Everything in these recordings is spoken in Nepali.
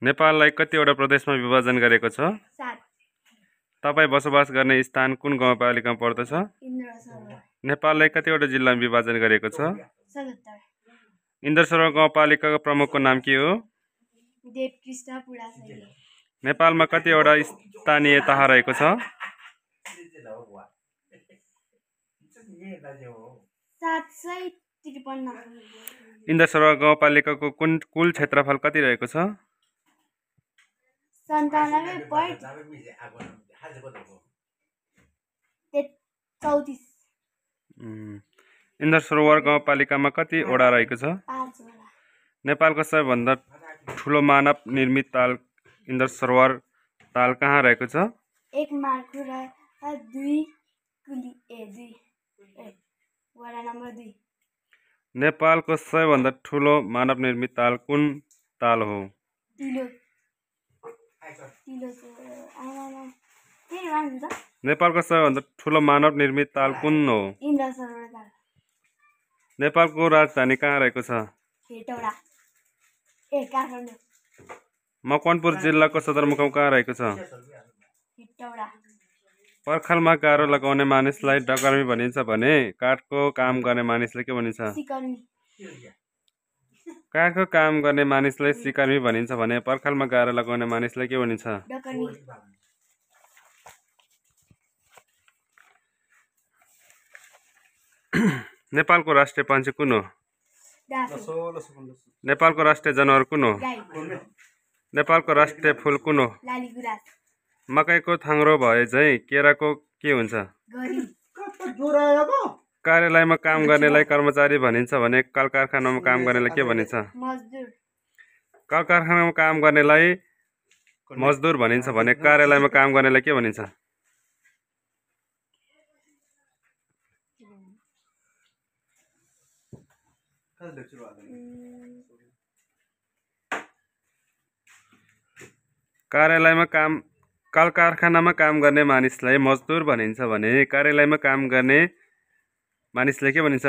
नेपाललाई कतिवटा प्रदेशमा विभाजन गरेको छ? 7 तपाईँ बसोबास गर्ने स्थान कुन गाउँपालिकामा पर्दछ? इन्द्र सरोवर नेपाललाई कतिवटा जिल्लामा विभाजन गरेको छ? 77 इन्द्र सरोवर गाउँपालिकाको प्रमुखको नाम के हो? देवकृष्ण पुडासैली नेपालमा कतिवटा स्थानीय तह रहेको छ? 753 इन्द्र सरोवर गाउँपालिकाको कुल क्षेत्रफल कति रहेको छ? 97.34 इन्द्र सरोवर गाउँपालिकामा कति वडा रहेको छ? 5 वडा नेपालको सबैभन्दा ठुलो मानव निर्मित ताल इन्द्र सरोवर ताल कहाँ रहेको छ? 1 मार्खु र 2 कुली 2 वडा नम्बर 2 नेपालको सबैभन्दा ठुलो मानव निर्मित ताल कुन ताल हो? तिलो नेपालको सबैभन्दा ठुलो मानव निर्मित ताल कुन हो? इन्द्र सरोवर ताल नेपालको राजधानी कहाँ रहेको छ? हेटौडा काठमाडौँ मकवानपुर जिल्लाको सदरमुकाम कहाँ रहेको छ? हेटौडा पर्खालमा गाह्रो लगाउने मानिसलाई डकर्मी भनिन्छ भने काठको काम गर्ने मानिसलाई के भनिन्छ? सिकर्मी काठको काम गर्ने मानिसलाई सिकर्मी भनिन्छ भने पर्खालमा गाह्रो लगाउने मानिसलाई के भनिन्छ? डकर्मी नेपालको राष्ट्रिय पंक्षी कुन हो? डाफे नेपालको राष्ट्रिय जनावर कुन हो? गाई नेपालको राष्ट्रिय फूल कुन हो? लालीगुराँस मकैको थाङ्रो भए चाहिँ केराको के हुन्छ? गरी कार्यालयमा काम गर्नेलाई कर्मचारी भनिन्छ भने कल कारखानामा काम गर्नेलाई के भनिन्छ? मजदुर कल कारखानामा काम गर्नेलाई मजदुर भनिन्छ भने कार्यालयमा काम गर्नेलाई के भनिन्छ? कार्यालयमा काम कल कारखानामा काम गर्ने मानिसलाई मजदुर भनिन्छ भने कार्यालयमा काम गर्ने मानिसलाई के भनिन्छ?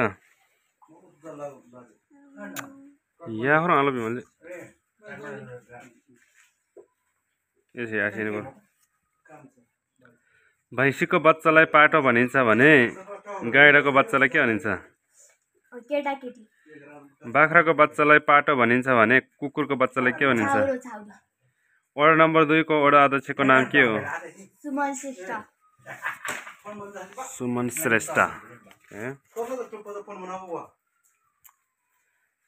भैँसीको बच्चालाई पाटो भनिन्छ भने गाइडाको बच्चालाई के भनिन्छ? केटाकेटी बाख्राको बच्चालाई पाटो भनिन्छ भने कुकुरको बच्चालाई के भनिन्छ? छाउरो छाउरो वडा नम्बर 2 को वडा अध्यक्षको नाम के हो? सुमन श्रेष्ठ सुमन श्रेष्ठ।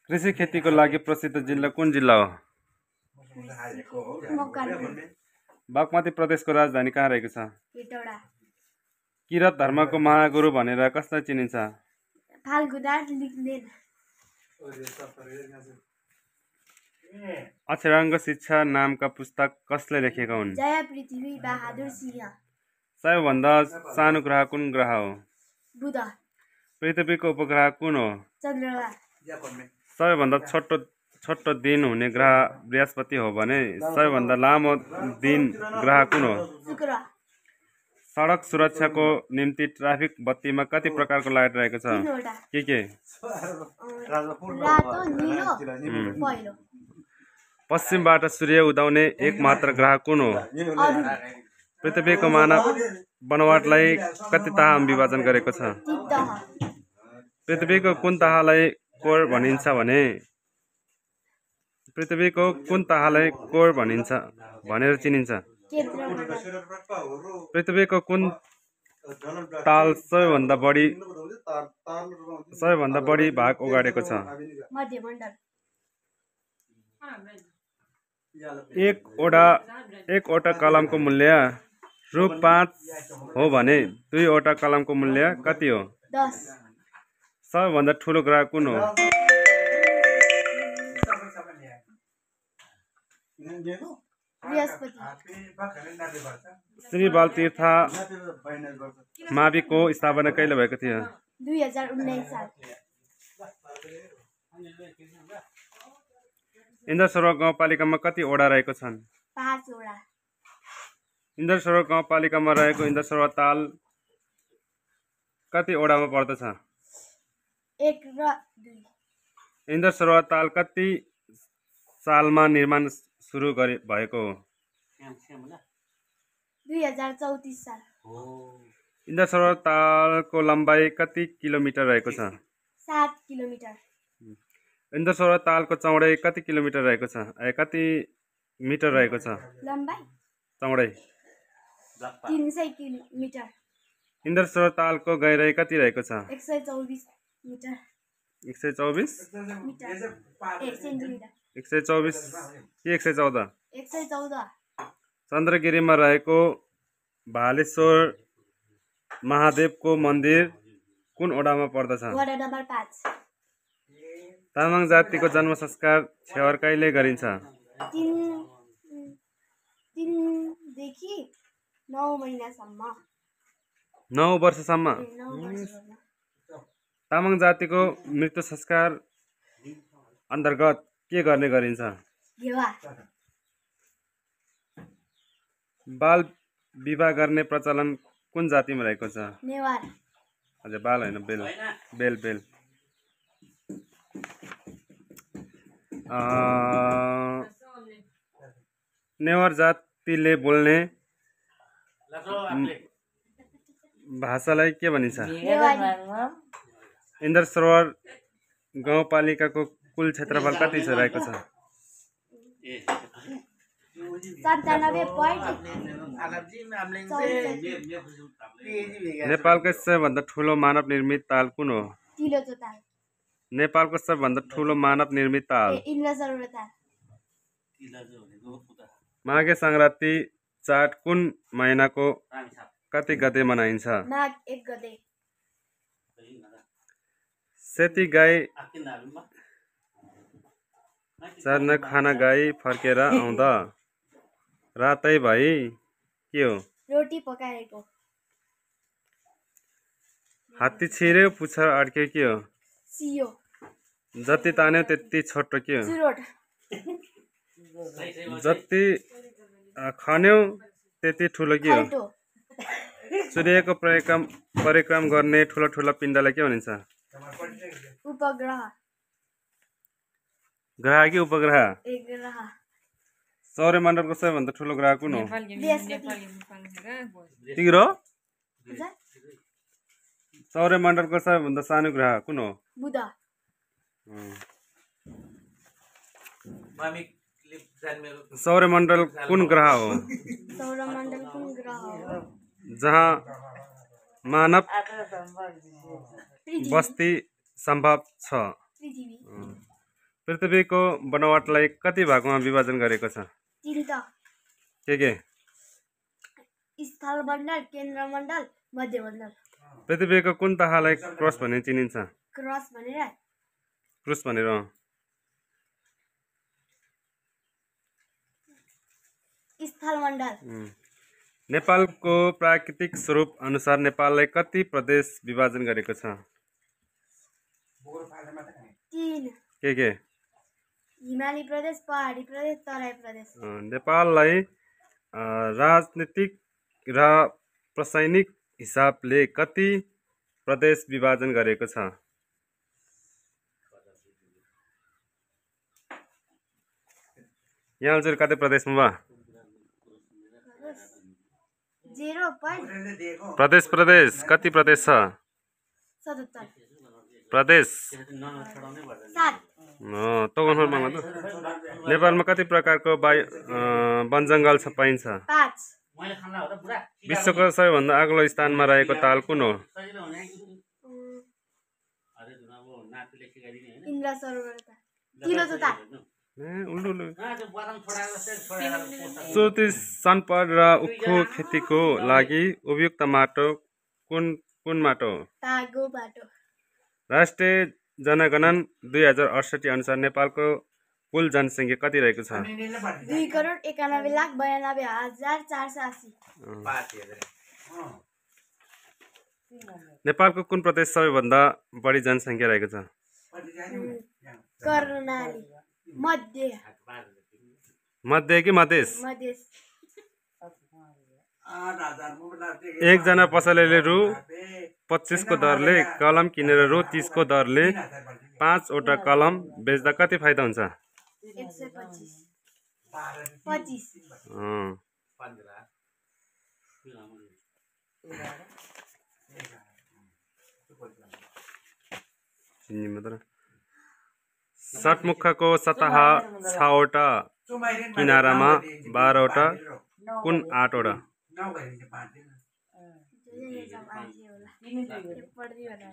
कृषि खेतीको लागि प्रसिद्ध जिल्ला कुन जिल्ला हो? बागमती प्रदेशको राजधानी कहाँ रहेको छ? हेटौडा किरात धर्मको महागुरु भनेर कसलाई चिनिन्छ? फाल्गुनाथ लिङ्गदेन अक्षराङ्ग शिक्षा नामका पुस्तक कसले लेखेका हुन्? जया पृथ्वी बहादुर सिंह सबैभन्दा सानो ग्रह कुन ग्रह हो? बुध पृथ्वीको उपग्रह कुन हो? चन्द्रमा सबैभन्दा छोटो दिन हुने ग्रह बृहस्पति हो भने सबैभन्दा लामो दिन ग्रह कुन हो? शुक्र सडक सुरक्षाको निम्ति ट्राफिक बत्तीमा कति प्रकारको लाइट रहेको छ? 3वटा के? रातो नीलो पहेँलो पश्चिमबाट सूर्य उदाउने एक मात्र ग्रह कुन हो? अरू पृथ्वीको मानव बनोटलाई कति तहमा विभाजन गरेको छ? 3 तह पृथ्वीको कुन तहलाई कोर भनिन्छ भने पृथ्वीको कुन तहलाई कोर भनिन्छ भनेर चिनिन्छ? केन्द्रमण्डल पृथ्वीको कुन ताल सबैभन्दा बढी भाग ओगाडेको छ? मध्यमण्डल एकवटा कलमको मूल्य रु 5 हो भने 2वटा कलमको मूल्य कति हो? 10 सबैभन्दा ठुलो ग्रह कुन हो? बृहस्पति श्री बालतीर्थ माविको स्थापना कहिले भएको थियो? 2019 साल इन्द्र सरोवर गाउँपालिकामा कति वडा रहेको छन्? 5 वडा इन्द्र सरोवर गाउँपालिकामा रहेको इन्द्र सरोवर ताल कति वडामा पर्दछ? 1 र 2 इन्द्र सरोवर ताल कति सालमा निर्माण सुरु भएको हो? 2034 साल। इन्द्र सरोवर तालको लम्बाइ कति किलोमिटर रहेको छ? 7 किलोमिटर। इन्द्र सरोवर तालको चौडाइ कति किलोमिटर रहेको छ? कति मिटर रहेको छ? लम्बाइ चौडाइ 300 किलोमिटर। इन्द्र सरोवर तालको गहिराई कति रहेको छ? 124 मिटर। 124 मिटर। 1 सेन्टिमिटर। 124 कि 114? 114। चन्द्रगिरीमा रहेको भालेश्वर महादेवको मन्दिर कुन ओडामा पर्दछ? वडा नम्बर 5। तामाङ जातिको जन्म संस्कार छेवर कहिले गरिन्छ? 3 देखि 9 महिनासम्म। 9 वर्षसम्म। 9 वर्षसम्म। तामाङ जातिको मृत्यु संस्कार अन्तर्गत के गर्ने गरिन्छ? घेवा। बाल विवाह गर्ने प्रचलन कुन जातिमा रहेको छ? नेवार। हजुर, बाल होइन, बेल बेल बेल। नेवार जातिले बोल्ने भाषालाई के भनिन्छ? इन्द्र सरोवर गाउँपालिकाको कुल क्षेत्रफल कति रहेको छ? 97.64। नेपालको सबैभन्दा ठुलो मानव निर्मित ताल कुन हो? तिलोचो ताल। नेपालको सबैभन्दा ठुलो मानव निर्मित ताल? इन्द्र सरोवर ताल। माघे सङ्क्रान्ति चाड कुन महिनाको कति गते मनाइन्छ? माघ 1 गते। सेती गाई चर्न खाना गाई फर्केर आउँदा रातै भई के हो? रोटी पकाएको। हात्ती छिर्यो पुच्छर अड्क्यो के हो? सियो। जति तान्यो त्यति छोटो के हो? चुरोट। जति खन्यो त्यति ठुलो के हो? खाल्टो। सूर्यको परिक्रम गर्ने ठुला ठुला पिण्डलाई के भनिन्छ? उपग्रह। ग्रह कि उपग्रह? ग्रह। सौर्यमण्डलको सबैभन्दा ठुलो ग्रह कुन हो? बृहस्पति। ग्रह? सौर्यमण्डलको सबैभन्दा सानो ग्रह कुन हो? बुध। सौर्यमण्डल कुन ग्रह हो? सौरमण्डल कुन ग्रह हो? जहाँ मानव पृथ्वी। बस्ती सम्भव छ। पृथ्वी। पृथ्वीको बनावटलाई कति भागमा विभाजन गरेको छ? 3 त। के? स्थलमण्डल, केन्द्रमण्डल, मध्यमण्डल। पृथ्वीको कुन तहलाई क्रस भनेर चिनिन्छ? क्रस भनेर। क्रुस भनेर। स्थलमण्डल। नेपालको प्राकृतिक स्वरूप अनुसार नेपाललाई कति प्रदेश विभाजन गरेको छ? 3। के? हिमाली प्रदेश, पहाडी प्रदेश, तराई प्रदेश। नेपाललाई राजनीतिक र प्रशासनिक हिसाबले कति प्रदेश विभाजन गरेको छ? यहाँ हजुर कति प्रदेशमा भयो? 0 प्रदेश कति प्रदेश छ? 77। प्रदेश 7। नेपालमा कति प्रकारको वन जङ्गल पाइन्छ? 5। विश्वको सबैभन्दा अग्लो स्थानमा रहेको ताल कुन हो? इन्द्र सरोवर ताल। तिलोचो ताल। सुर्ती सनपट र उखु खेतीको लागि उपयुक्त माटो कुन माटो हो? तागो माटो। राष्ट्रिय जनगणना 2068 अनुसार नेपालको कुल जनसङ्ख्या कति रहेको छ? 2,91,92,480। नेपालको कुन प्रदेश सबैभन्दा बढी जनसङ्ख्या रहेको छ? कर्णाली। मध्य कि मधेस? मधेस। 1 जना पसलेले रु 25 को दरले कलम किनेर रु 30 को दरले 5 वटा कलम बेच्दा कति फाइदा हुन्छ? 125। 25 चिन्नी मात्र षट्मुखको सतह 6वटा किनारामा 12वटा कुन 8वटा ये सब आज ही होला ये पढ़ दियो ना